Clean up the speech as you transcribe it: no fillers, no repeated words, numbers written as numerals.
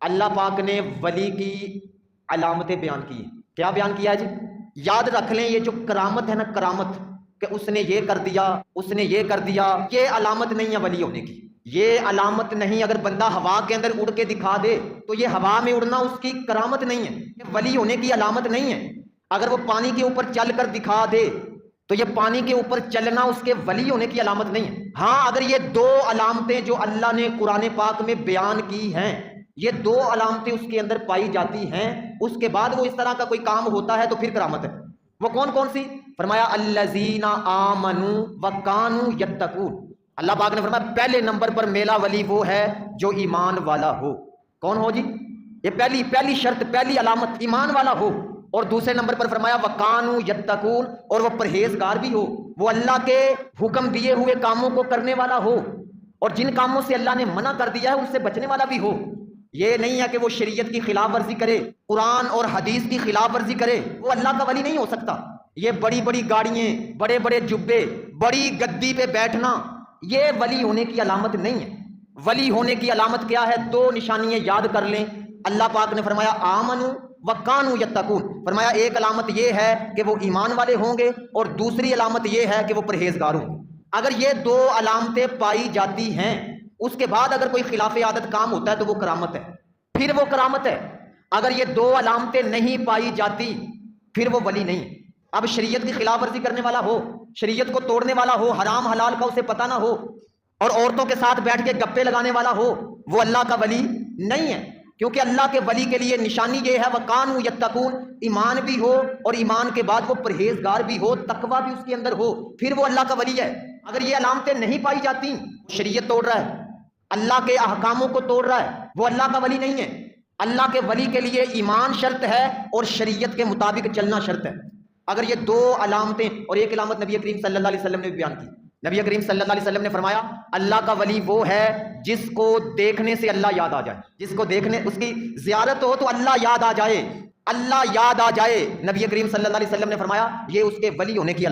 اللہ پاک نے ولی کی علامتیں بیان کی ہیں۔ کیا بیان کیا ہے جی؟ یاد رکھ لیں، یہ جو کرامت ہے نا، کرامت کہ اس نے یہ کر دیا، اس نے یہ کر دیا، یہ علامت نہیں ہے ولی ہونے کی، یہ علامت نہیں۔ اگر بندہ ہوا کے اندر اڑ کے دکھا دے تو یہ ہوا میں اڑنا اس کی کرامت نہیں ہے، یہ ولی ہونے کی علامت نہیں ہے۔ اگر وہ پانی کے اوپر چل کر دکھا دے تو یہ پانی کے اوپر چلنا اس کے ولی ہونے کی علامت نہیں ہے۔ ہاں، اگر یہ دو علامتیں جو اللہ نے قرآن پاک میں بیان کی ہیں، یہ دو علامتیں اس کے اندر پائی جاتی ہیں، اس کے بعد وہ اس طرح کا کوئی کام ہوتا ہے تو پھر کرامت ہے۔ وہ کون کون سی؟ فرمایا الذین آمنوا وکانوا یتقون۔ اللہ پاک نے فرمایا پہلے نمبر پر میرا ولی وہ ہے جو ایمان والا ہو۔ کون ہو جی؟ یہ پہلی شرط، پہلی علامت ایمان والا ہو۔ اور دوسرے نمبر پر فرمایا وکانوا یتقون، اور وہ پرہیزگار بھی ہو، وہ اللہ کے حکم دیے ہوئے کاموں کو کرنے والا ہو، اور جن کاموں سے اللہ نے منع کر دیا ہے ان سے بچنے والا بھی ہو۔ یہ نہیں ہے کہ وہ شریعت کی خلاف ورزی کرے، قرآن اور حدیث کی خلاف ورزی کرے، وہ اللہ کا ولی نہیں ہو سکتا۔ یہ بڑی بڑی گاڑیاں، بڑے بڑے جبے، بڑی گدی پہ بیٹھنا، یہ ولی ہونے کی علامت نہیں ہے۔ ولی ہونے کی علامت کیا ہے؟ دو نشانیاں یاد کر لیں۔ اللہ پاک نے فرمایا آمنوا وکانوا یتقون، فرمایا ایک علامت یہ ہے کہ وہ ایمان والے ہوں گے، اور دوسری علامت یہ ہے کہ وہ پرہیزگار ہوں گے۔ اگر یہ دو علامتیں پائی جاتی ہیں، اس کے بعد اگر کوئی خلاف عادت کام ہوتا ہے تو وہ کرامت ہے، پھر وہ کرامت ہے۔ اگر یہ دو علامتیں نہیں پائی جاتی پھر وہ ولی نہیں۔ اب شریعت کی خلاف ورزی کرنے والا ہو، شریعت کو توڑنے والا ہو، حرام حلال کا اسے پتہ نہ ہو، اور عورتوں کے ساتھ بیٹھ کے گپے لگانے والا ہو، وہ اللہ کا ولی نہیں ہے۔ کیونکہ اللہ کے ولی کے لیے نشانی یہ ہے وَقَانُوا يَتَّقُونَ، ایمان بھی ہو، اور ایمان کے بعد وہ پرہیزگار بھی ہو، تقویٰ بھی اس کے اندر ہو، پھر وہ اللہ کا ولی ہے۔ اگر یہ علامتیں نہیں پائی جاتی، شریعت توڑ رہا ہے، اللہ کے احکاموں کو توڑ رہا ہے، وہ اللہ کا ولی نہیں ہے۔ اللہ کے ولی کے لیے ایمان شرط ہے اور شریعت کے مطابق چلنا شرط ہے۔ اگر یہ دو علامتیں، اور ایک علامت نبی کریم صلی اللہ علیہ وسلم نے بھی بیان کی، نبی کریم صلی اللہ علیہ وسلم نے فرمایا اللہ کا ولی وہ ہے جس کو دیکھنے سے اللہ یاد آ جائے، جس کو دیکھنے، اس کی زیارت ہو تو اللہ یاد آ جائے، اللہ یاد آ جائے۔ نبی کریم صلی اللہ علیہ وسلم نے فرمایا یہ اس کے ولی ہونے کی